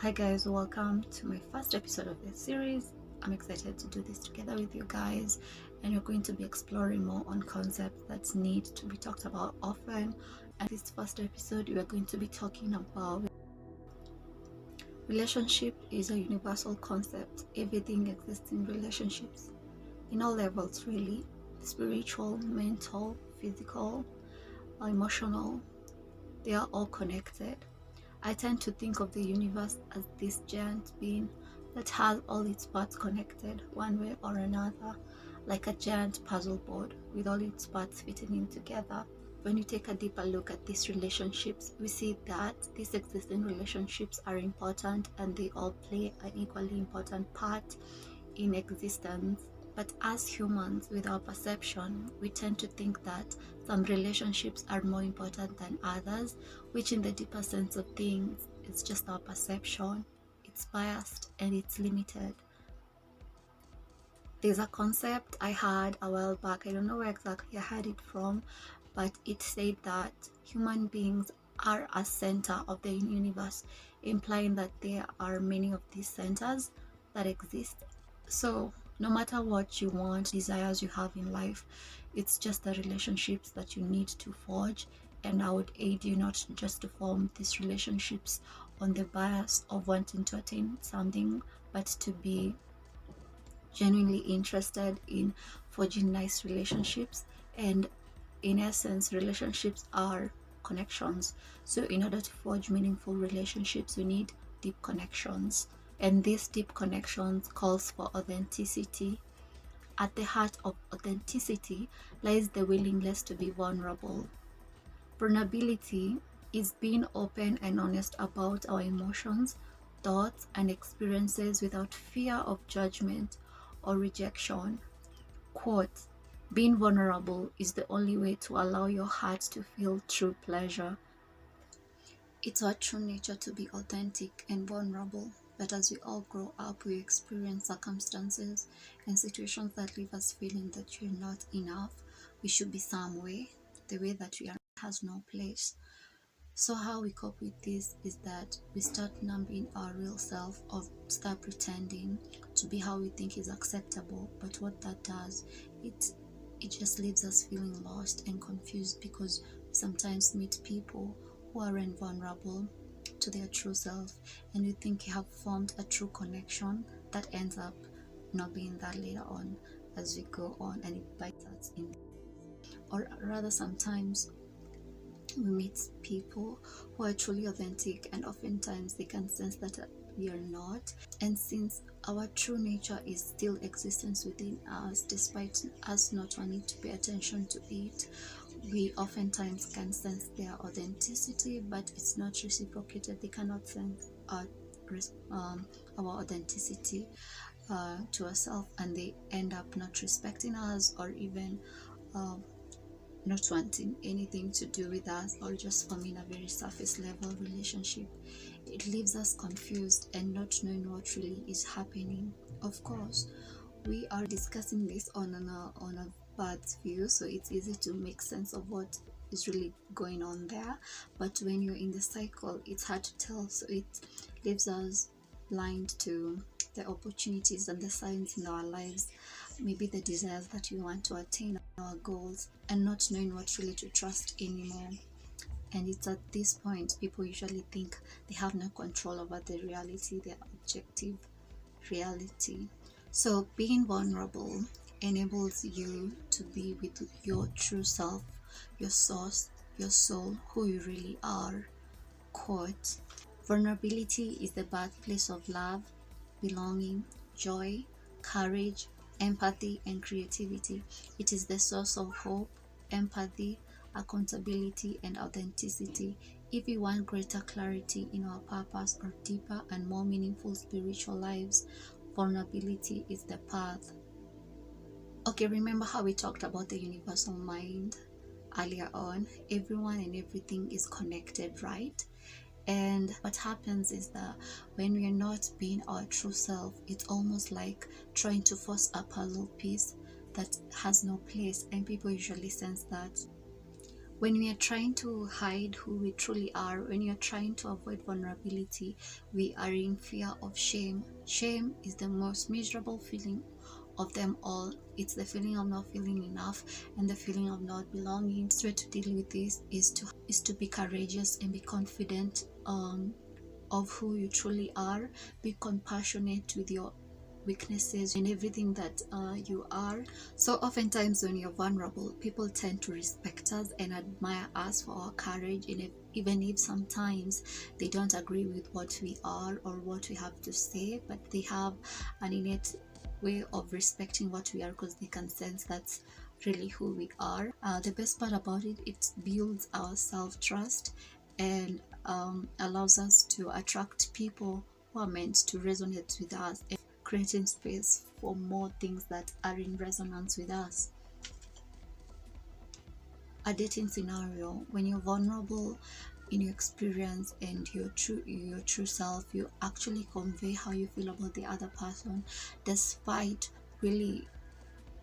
Hi guys, welcome to my first episode of this series. I'm excited to do this together with you guys, and we're going to be exploring more on concepts that need to be talked about often. And this first episode, we are going to be talking about relationship is a universal concept. Everything exists in relationships, in all levels really: spiritual, mental, physical, emotional. They are all connected. I tend to think of the universe as this giant being that has all its parts connected one way or another, like a giant puzzle board with all its parts fitting in together. When you take a deeper look at these relationships, we see that these existing relationships are important and they all play an equally important part in existence. But as humans, with our perception, we tend to think that some relationships are more important than others, which in the deeper sense of things, it's just our perception. It's biased and it's limited. There's a concept I had a while back, I don't know where exactly I had it from, but it said that human beings are a center of the universe, implying that there are many of these centers that exist. So no matter what you want, desires you have in life, it's just the relationships that you need to forge. And I would aid you not just to form these relationships on the bias of wanting to attain something, but to be genuinely interested in forging nice relationships. And in essence, relationships are connections. So in order to forge meaningful relationships, you need deep connections, and these deep connections calls for authenticity. At the heart of authenticity lies the willingness to be vulnerable. Vulnerability is being open and honest about our emotions, thoughts, and experiences without fear of judgment or rejection. Quote, being vulnerable is the only way to allow your heart to feel true pleasure. It's our true nature to be authentic and vulnerable, but as we all grow up, we experience circumstances and situations that leave us feeling that we're not enough, we should be some way, the way that we are has no place. So how we cope with this is that we start numbing our real self, or start pretending to be how we think is acceptable. But what that does, it just leaves us feeling lost and confused, because we sometimes meet people who aren't vulnerable to their true self, and we think you have formed a true connection that ends up not being that later on as we go on, and it bites us in. Or rather, sometimes we meet people who are truly authentic, and oftentimes they can sense that we are not. And since our true nature is still existence within us, despite us not wanting to pay attention to it, we oftentimes can sense their authenticity, but it's not reciprocated. They cannot sense our authenticity to ourselves, and they end up not respecting us, or even not wanting anything to do with us, or just forming a very surface level relationship. It leaves us confused and not knowing what really is happening. Of course, we are discussing this on a bird's view, so it's easy to make sense of what is really going on there. But when you're in the cycle, it's hard to tell, so it leaves us blind to the opportunities and the signs in our lives, maybe the desires that we want to attain, our goals, and not knowing what really to trust anymore. And it's at this point people usually think they have no control over the reality, their objective reality. So being vulnerable enables you to be with your true self, your source, your soul, who you really are. Quote, vulnerability is the birthplace of love, belonging, joy, courage, empathy, and creativity. It is the source of hope, empathy, accountability, and authenticity. If we want greater clarity in our purpose, or deeper and more meaningful spiritual lives, vulnerability is the path. Okay, remember how we talked about the universal mind earlier on? Everyone and everything is connected, right? And what happens is that when we are not being our true self, it's almost like trying to force a puzzle piece that has no place, and people usually sense that. When we are trying to hide who we truly are, when you're trying to avoid vulnerability, we are in fear of shame. Shame is the most miserable feeling of them all. It's the feeling of not feeling enough and the feeling of not belonging. The way to deal with this is to be courageous and be confident of who you truly are. Be compassionate with your weaknesses and everything that you are. So oftentimes when you're vulnerable, people tend to respect us and admire us for our courage, and even if sometimes they don't agree with what we are or what we have to say, but they have an innate way of respecting what we are because they can sense that's really who we are. The best part about it, it builds our self-trust and allows us to attract people who are meant to resonate with us, and creating space for more things that are in resonance with us. A dating scenario, when you're vulnerable in your experience and your true self, you actually convey how you feel about the other person, despite really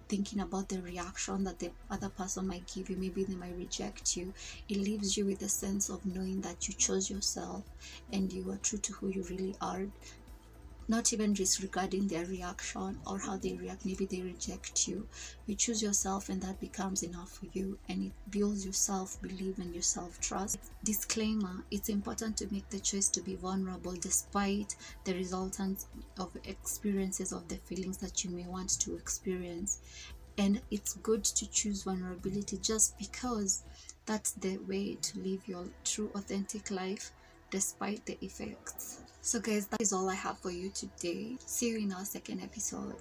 thinking about the reaction that the other person might give you. Maybe they might reject you. It leaves you with a sense of knowing that you chose yourself and you are true to who you really are, not even disregarding their reaction or how they react. Maybe they reject you. You choose yourself, and that becomes enough for you, and it builds your self-belief and your self-trust. Disclaimer: it's important to make the choice to be vulnerable despite the resultants of experiences of the feelings that you may want to experience. And it's good to choose vulnerability just because that's the way to live your true authentic life despite the effects. So guys, that is all I have for you today. See you in our second episode.